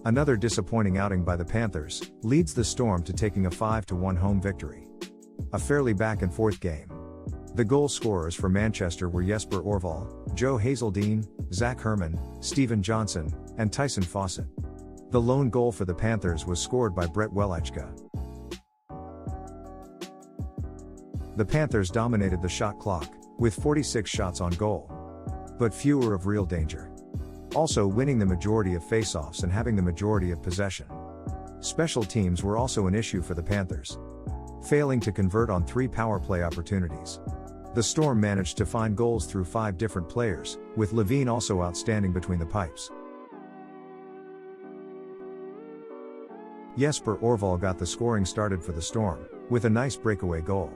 Another disappointing outing by the Panthers leads the Storm to taking a 5-1 home victory. A fairly back-and-forth game. The goal scorers for Mancheseter were Jesper Ohrvall, Joe Hazeldine, Zack Hermann, Stephen Johnson, and Tyson Fawcett. The lone goal for the Panthers was scored by Welychka. The Panthers dominated the shot clock, with 46 shots on goal. But few were of real danger. Also winning the majority of face-offs and having the majority of possession. Special teams were also an issue for the Panthers, failing to convert on 3 power play opportunities. The Storm managed to find goals through 5 different players, with Levine also outstanding between the pipes. Jesper Ohrvall got the scoring started for the Storm, with a nice breakaway goal.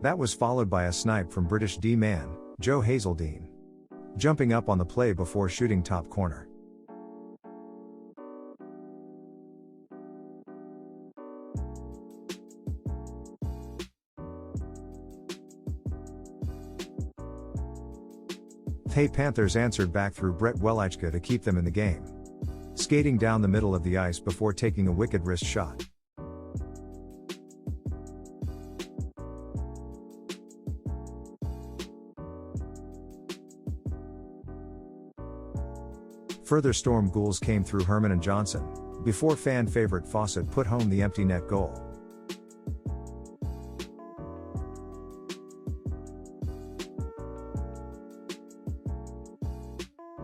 That was followed by a snipe from British D-man, Joe Hazeldine, jumping up on the play before shooting top corner. The Panthers answered back through Welychka to keep them in the game, skating down the middle of the ice before taking a wicked wrist shot. Further Storm goals came through Hermann and Johnson, before fan favorite Fawcett put home the empty net goal.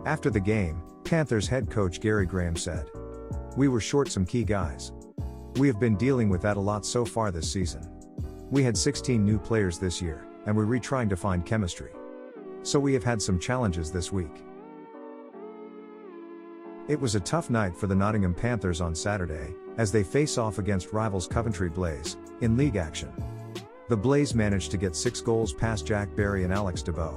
After the game, Panthers head coach Gary Graham said, "We were short some key guys. We have been dealing with that a lot so far this season. We had 16 new players this year, and we're retrying to find chemistry. So we have had some challenges this week." It was a tough night for the Nottingham Panthers on Saturday, as they face off against rivals Coventry Blaze, in league action. The Blaze managed to get 6 goals past Jack Barry and Alex DeBow.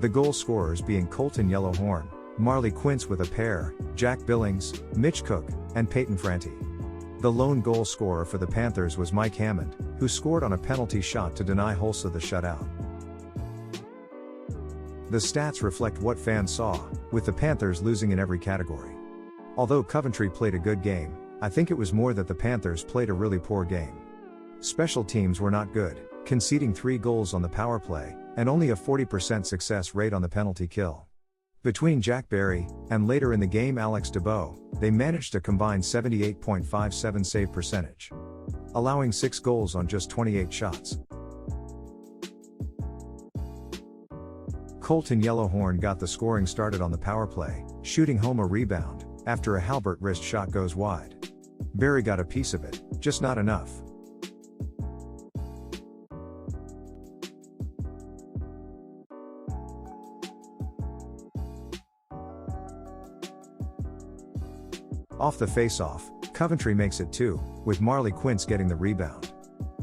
The goal scorers being Colton Yellowhorn, Marley Quince with a pair, Jack Billings, Mitch Cook, and Peytonn Franti. The lone goal scorer for the Panthers was Mike Hammond, who scored on a penalty shot to deny Hulsa the shutout. The stats reflect what fans saw, with the Panthers losing in every category. Although Coventry played a good game, I think it was more that the Panthers played a really poor game. Special teams were not good, conceding 3 goals on the power play, and only a 40% success rate on the penalty kill. Between Jack Barry, and later in the game Alex DeBow, they managed a combined 78.57 save percentage, allowing 6 goals on just 28 shots. Colton Yellowhorn got the scoring started on the power play, shooting home a rebound, after a halberd wrist shot goes wide. Barry got a piece of it, just not enough. Off the face-off, Coventry makes it 2, with Marley Quince getting the rebound.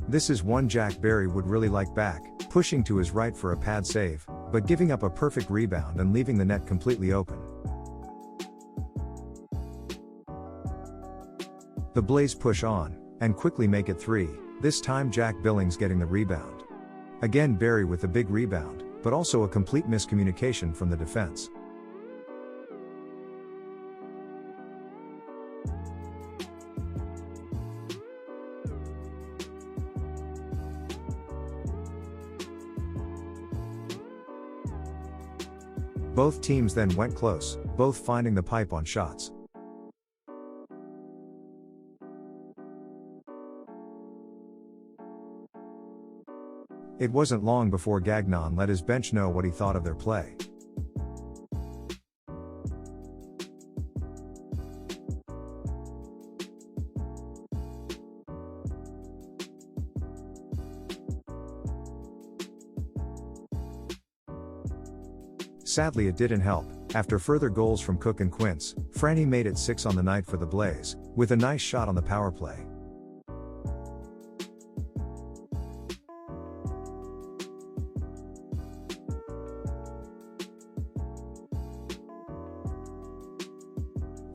This is one Jack Barry would really like back, pushing to his right for a pad save, but giving up a perfect rebound and leaving the net completely open. The Blaze push on, and quickly make it 3, this time Jack Billings getting the rebound. Again Barry with the big rebound, but also a complete miscommunication from the defense. Both teams then went close, both finding the pipe on shots. It wasn't long before Gagnon let his bench know what he thought of their play. Sadly it didn't help. After further goals from Cook and Quince, Franti made it 6 on the night for the Blaze, with a nice shot on the power play.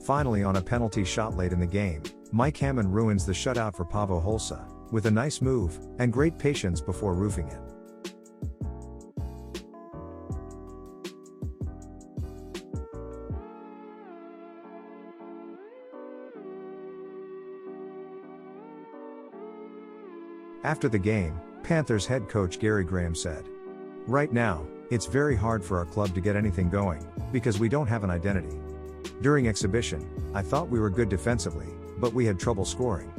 Finally on a penalty shot late in the game, Mike Hammond ruins the shutout for Paavo Holsa, with a nice move, and great patience before roofing it. After the game, Panthers head coach Gary Graham said, "Right now, it's very hard for our club to get anything going, because we don't have an identity. During exhibition, I thought we were good defensively, but we had trouble scoring.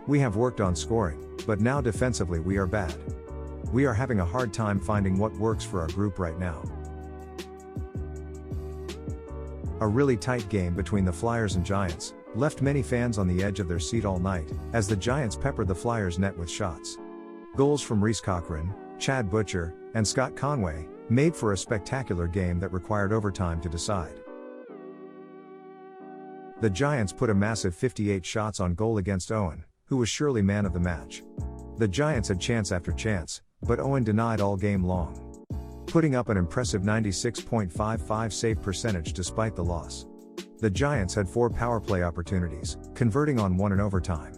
We have worked on scoring, but now defensively we are bad. We are having a hard time finding what works for our group right now." A really tight game between the Flyers and Giants left many fans on the edge of their seat all night, as the Giants peppered the Flyers' net with shots. Goals from Rhys Cochran, Chad Butcher, and Scott Conway made for a spectacular game that required overtime to decide. The Giants put a massive 58 shots on goal against Owen, who was surely man of the match. The Giants had chance after chance, but Owen denied all game long, putting up an impressive 96.55 save percentage despite the loss. The Giants had 4 power play opportunities, converting on 1 in overtime.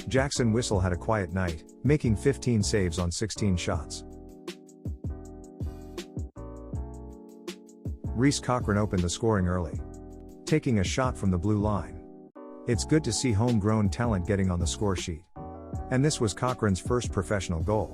Jackson Whistle had a quiet night, making 15 saves on 16 shots. Rhys Cochran opened the scoring early, taking a shot from the blue line. It's good to see homegrown talent getting on the score sheet. And this was Cochran's first professional goal.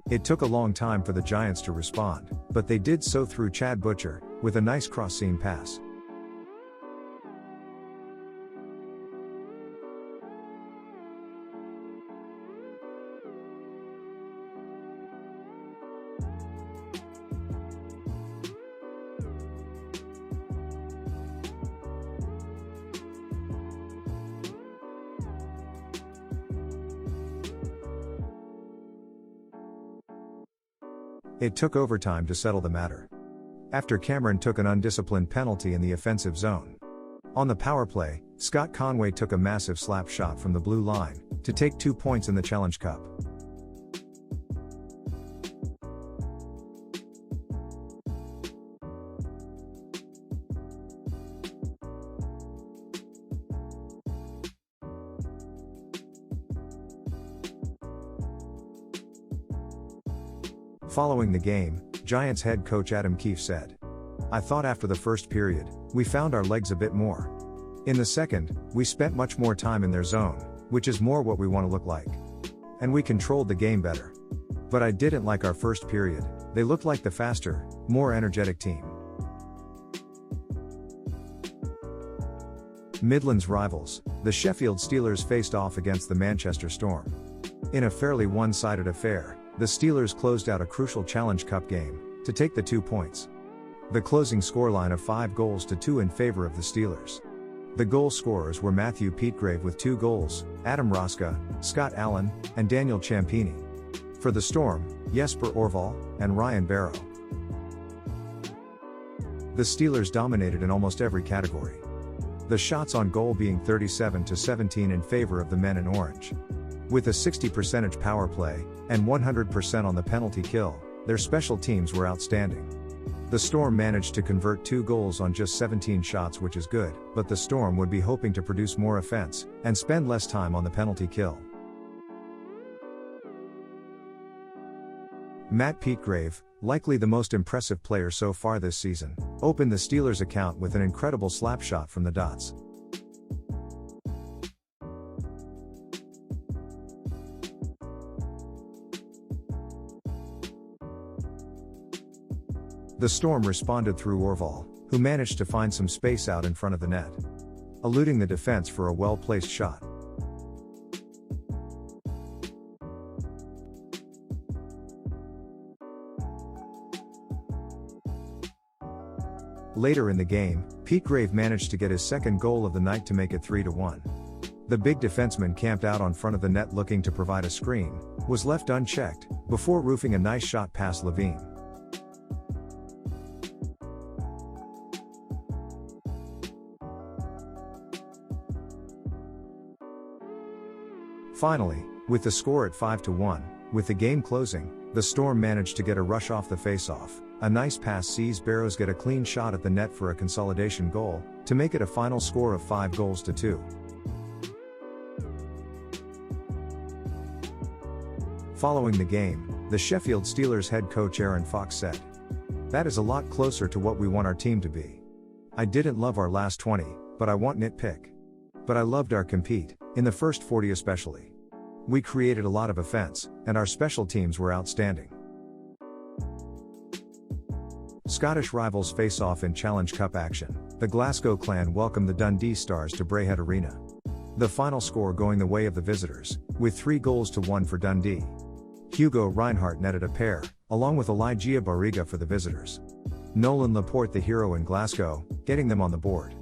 It took a long time for the Giants to respond, but they did so through Chad Butcher, with a nice cross-seam pass. It took overtime to settle the matter, after Cameron took an undisciplined penalty in the offensive zone. On the power play, Scott Conway took a massive slap shot from the blue line to take 2 points in the Challenge Cup. Following the game, Giants head coach Adam Keefe said, "I thought after the first period, we found our legs a bit more. In the second, we spent much more time in their zone, which is more what we want to look like. And we controlled the game better. But I didn't like our first period. They looked like the faster, more energetic team." Midlands rivals, the Sheffield Steelers faced off against the Manchester Storm. In a fairly one-sided affair, the Steelers closed out a crucial Challenge Cup game to take the 2 points. The closing scoreline of 5-2 in favor of the Steelers. The goal scorers were Matthew Peatgrave with 2 goals, Adam Roska, Scott Allen, and Daniel Ciampini. For the Storm, Jesper Ohrvall and Ryan Barrow. The Steelers dominated in almost every category, the shots on goal being 37-17 in favor of the men in orange. With a 60% power play, and 100% on the penalty kill, their special teams were outstanding. The Storm managed to convert 2 goals on just 17 shots, which is good, but the Storm would be hoping to produce more offense, and spend less time on the penalty kill. Matt Peatgrave, likely the most impressive player so far this season, opened the Steelers' account with an incredible slap shot from the dots. The Storm responded through Ohrvall, who managed to find some space out in front of the net, eluding the defense for a well-placed shot. Later in the game, Peatgrave managed to get his second goal of the night to make it 3-1. The big defenseman camped out on front of the net looking to provide a screen, was left unchecked, before roofing a nice shot past Levine. Finally, with the score at 5-1, with the game closing, the Storm managed to get a rush off the face-off. A nice pass sees Barrows get a clean shot at the net for a consolidation goal, to make it a final score of 5-2. Following the game, the Sheffield Steelers head coach Aaron Fox said, "That is a lot closer to what we want our team to be. I didn't love our last 20, but I won't nitpick. But I loved our compete, in the first 40 especially. We created a lot of offense, and our special teams were outstanding." Scottish rivals face off in Challenge Cup action. The Glasgow clan welcomed the Dundee Stars to Braehead Arena. The final score going the way of the visitors, with 3-1 for Dundee. Hugo Reinhardt netted a pair, along with Elijah Barriga for the visitors. Nolan Laporte the hero in Glasgow, getting them on the board.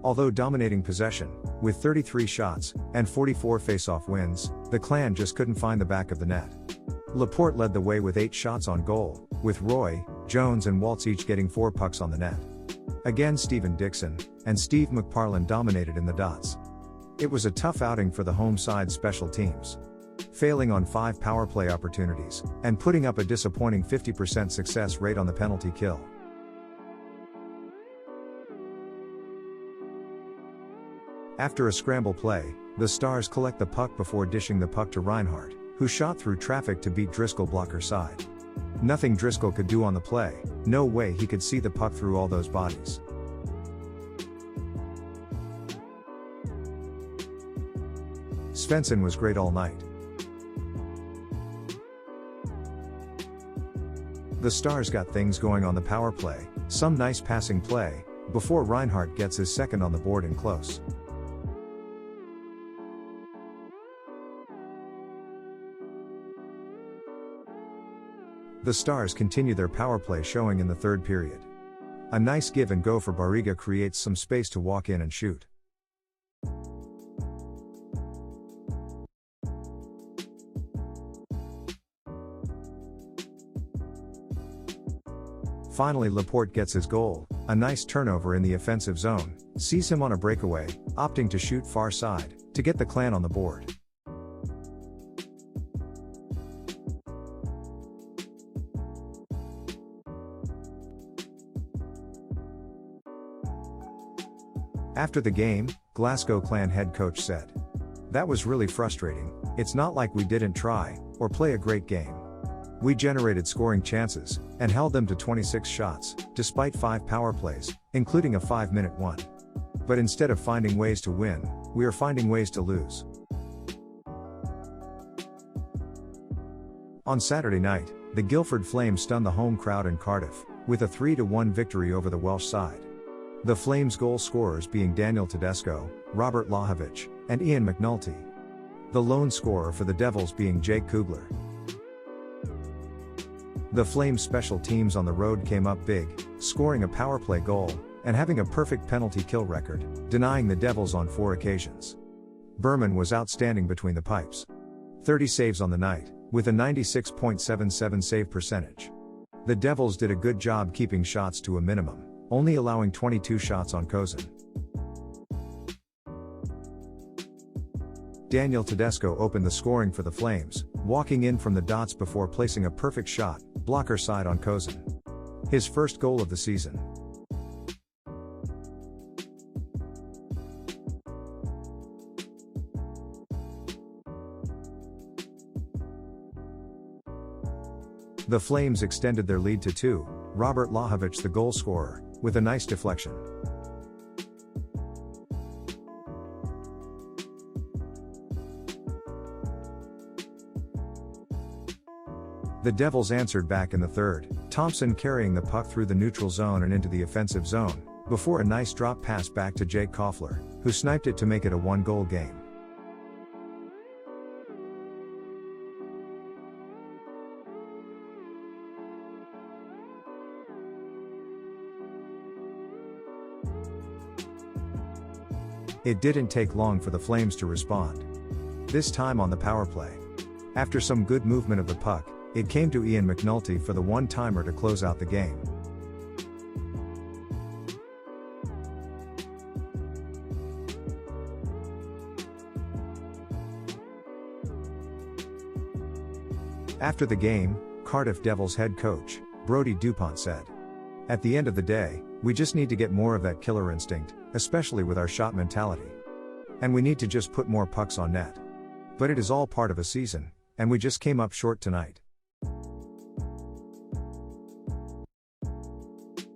Although dominating possession, with 33 shots, and 44 face-off wins, the clan just couldn't find the back of the net. Laporte led the way with 8 shots on goal, with Roy, Jones and Waltz each getting 4 pucks on the net. Again Stephen Dixon, and Steve McParlin dominated in the dots. It was a tough outing for the home side's special teams. Failing on 5 power play opportunities, and putting up a disappointing 50% success rate on the penalty kill. After a scramble play, the Stars collect the puck before dishing the puck to Reinhardt, who shot through traffic to beat Driscoll blocker side. Nothing Driscoll could do on the play, no way he could see the puck through all those bodies. Svensson was great all night. The Stars got things going on the power play, some nice passing play, before Reinhardt gets his second on the board in close. The Stars continue their power play showing in the third period. A nice give and go for Barriga creates some space to walk in and shoot. Finally Laporte gets his goal, a nice turnover in the offensive zone, sees him on a breakaway, opting to shoot far side, to get the clan on the board. After the game, Glasgow clan head coach said, "That was really frustrating. It's not like we didn't try, or play a great game. We generated scoring chances, and held them to 26 shots, despite 5 power plays, including a 5-minute one. But instead of finding ways to win, we are finding ways to lose." On Saturday night, the Guilford Flame stunned the home crowd in Cardiff, with a 3-1 victory over the Welsh side. The Flames' goal scorers being Daniel Tedesco, Robert Lahovich, and Ian McNulty. The lone scorer for the Devils being Jake Kugler. The Flames' special teams on the road came up big, scoring a power play goal, and having a perfect penalty kill record, denying the Devils on 4 occasions. Berman was outstanding between the pipes. 30 saves on the night, with a 96.77 save percentage. The Devils did a good job keeping shots to a minimum, only allowing 22 shots on Kozin. Daniel Tedesco opened the scoring for the Flames, walking in from the dots before placing a perfect shot, blocker side on Kozin. His first goal of the season. The Flames extended their lead to 2, Robert Lahovich the goal scorer, with a nice deflection. The Devils answered back in the third, Thompson carrying the puck through the neutral zone and into the offensive zone, before a nice drop pass back to Jake Koffler, who sniped it to make it a 1-goal game. It didn't take long for the Flames to respond. This time on the power play. After some good movement of the puck, it came to Ian McNulty for the one-timer to close out the game. After the game, Cardiff Devils head coach, Brodie Dupont said, "At the end of the day, we just need to get more of that killer instinct, especially with our shot mentality. And we need to just put more pucks on net. But it is all part of a season, and we just came up short tonight."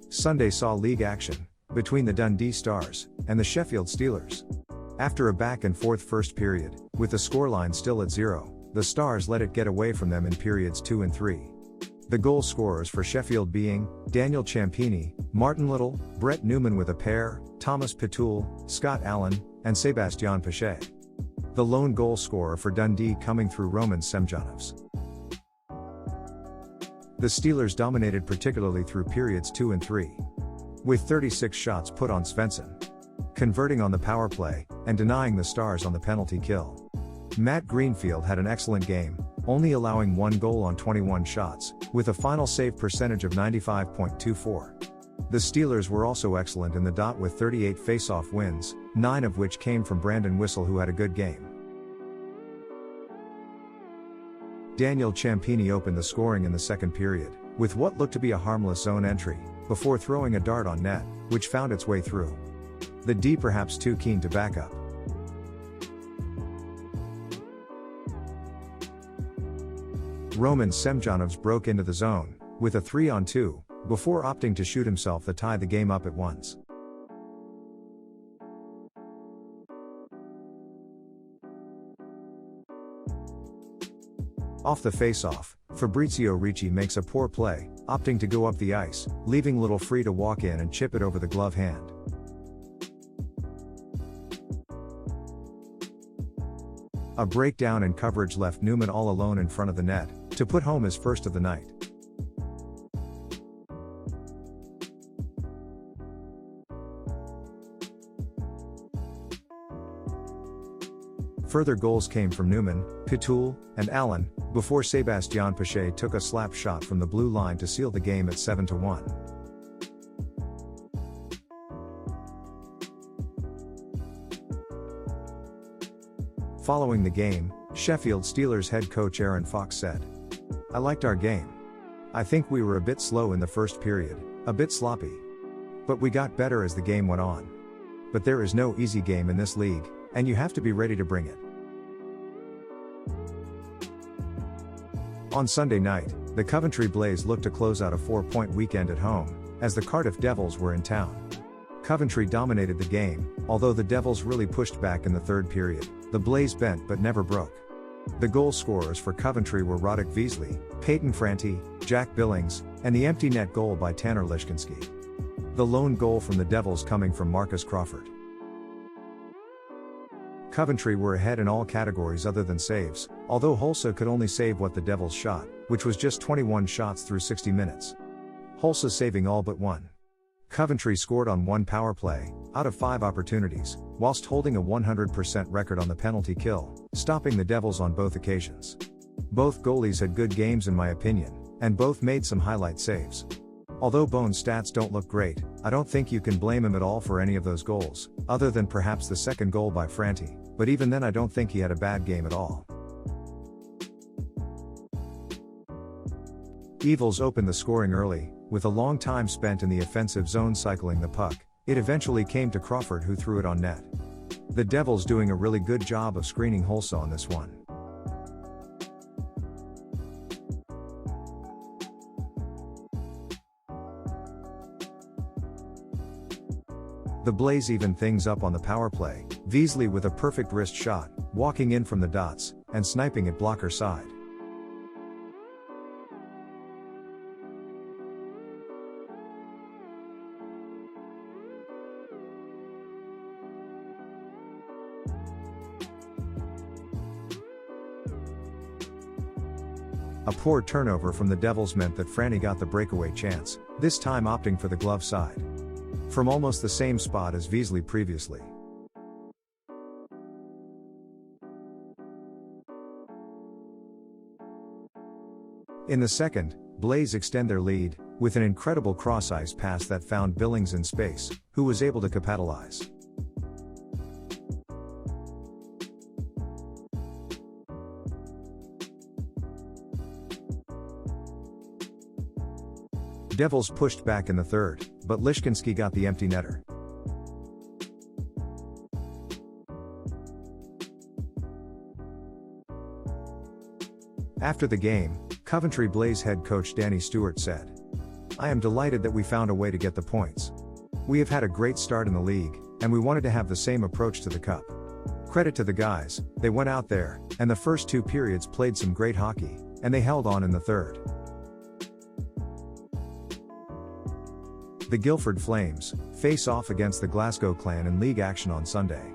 Sunday saw league action between the Dundee Stars and the Sheffield Steelers. After a back-and-forth first period, with the scoreline still at 0, the Stars let it get away from them in periods 2 and 3. The goal scorers for Sheffield being Daniel Ciampini, Martin Little, Brett Newman with a pair, Thomas Pitoul, Scott Allen, and Sebastian Pichet. The lone goal scorer for Dundee coming through Roman Semjonovs. The Steelers dominated particularly through periods 2 and 3. With 36 shots put on Svensson, converting on the power play, and denying the Stars on the penalty kill. Matt Greenfield had an excellent game, only allowing 1 goal on 21 shots, with a final save percentage of 95.24. The Steelers were also excellent in the dot with 38 face-off wins, 9 of which came from Brandon Whistle, who had a good game. Daniel Ciampini opened the scoring in the second period, with what looked to be a harmless zone entry, before throwing a dart on net, which found its way through. The D perhaps too keen to back up. Roman Semjonovs broke into the zone, with a 3-on-2, before opting to shoot himself to tie the game up at once. Off the face-off, Fabrizio Ricci makes a poor play, opting to go up the ice, leaving Little free to walk in and chip it over the glove hand. A breakdown in coverage left Newman all alone in front of the net, to put home his first of the night. Further goals came from Newman, Pitoul, and Allen, before Sebastian Pichet took a slap shot from the blue line to seal the game at 7-1. Following the game, Sheffield Steelers head coach Aaron Fox said, "I liked our game. I think we were a bit slow in the first period, a bit sloppy. But we got better as the game went on. But there is no easy game in this league, and you have to be ready to bring it." On Sunday night, the Coventry Blaze looked to close out a 4-point weekend at home, as the Cardiff Devils were in town. Coventry dominated the game, although the Devils really pushed back in the third period. The Blaze bent but never broke. The goal scorers for Coventry were Roddick Veasley, Peytonn Franti, Jack Billings, and the empty net goal by Tanner Lishkinski. The lone goal from the Devils coming from Marcus Crawford. Coventry were ahead in all categories other than saves, although Hulse could only save what the Devils shot, which was just 21 shots through 60 minutes. Hulse saving all but 1. Coventry scored on 1 power play, out of 5 opportunities, whilst holding a 100% record on the penalty kill, stopping the Devils on both occasions. Both goalies had good games in my opinion, and both made some highlight saves. Although Bone's stats don't look great, I don't think you can blame him at all for any of those goals, other than perhaps the second goal by Franti, but even then I don't think he had a bad game at all. Evils opened the scoring early, with a long time spent in the offensive zone cycling the puck. It eventually came to Crawford, who threw it on net. The Devils doing a really good job of screening Hulse on this one. The Blaze evened things up on the power play, Veasley with a perfect wrist shot, walking in from the dots, and sniping at blocker side. A poor turnover from the Devils meant that Franti got the breakaway chance, this time opting for the glove side. From almost the same spot as Veasley previously. In the second, Blaze extend their lead, with an incredible cross-ice pass that found Billings in space, who was able to capitalize. Devils pushed back in the third, but Lishkinski got the empty netter. After the game, Coventry Blaze head coach Danny Stewart said, "I am delighted that we found a way to get the points. We have had a great start in the league, and we wanted to have the same approach to the cup. Credit to the guys, they went out there, and the first 2 periods played some great hockey, and they held on in the third." The Guilford Flames face off against the Glasgow Clan in league action on Sunday.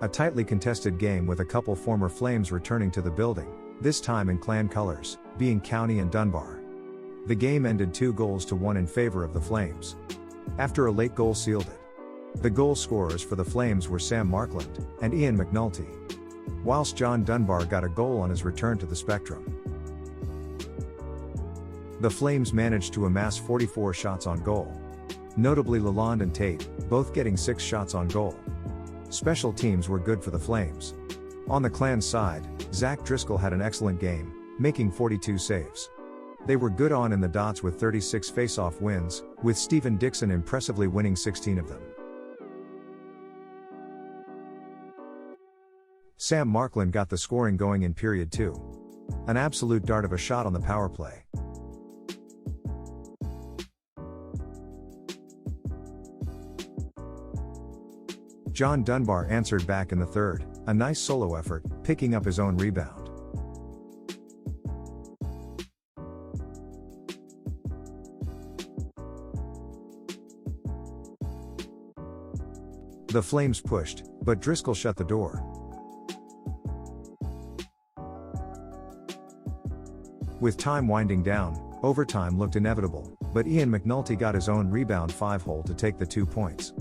A tightly contested game with a couple former Flames returning to the building, this time in clan colours, being County and Dunbar. The game ended 2-1 in favour of the Flames. After a late goal sealed it. The goal scorers for the Flames were Sam Markland and Ian McNulty, whilst John Dunbar got a goal on his return to the Spectrum. The Flames managed to amass 44 shots on goal. Notably Lalonde and Tate, both getting 6 shots on goal. Special teams were good for the Flames. On the Clan's side, Zack Driscoll had an excellent game, making 42 saves. They were good on in the dots with 36 face-off wins, with Stephen Dixon impressively winning 16 of them. Sam Markland got the scoring going in period 2. An absolute dart of a shot on the power play. John Dunbar answered back in the third, a nice solo effort, picking up his own rebound. The Flames pushed, but Driscoll shut the door. With time winding down, overtime looked inevitable, but Ian McNulty got his own rebound 5-hole to take the 2 points.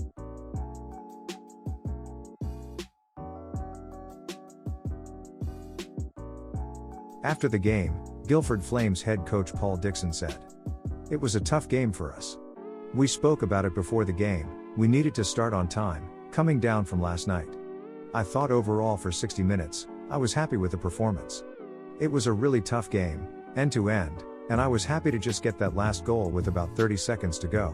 After the game, Guilford Flames head coach Paul Dixon said, "It was a tough game for us. We spoke about it before the game, we needed to start on time, coming down from last night. I thought overall for 60 minutes, I was happy with the performance. It was a really tough game, end to end, and I was happy to just get that last goal with about 30 seconds to go.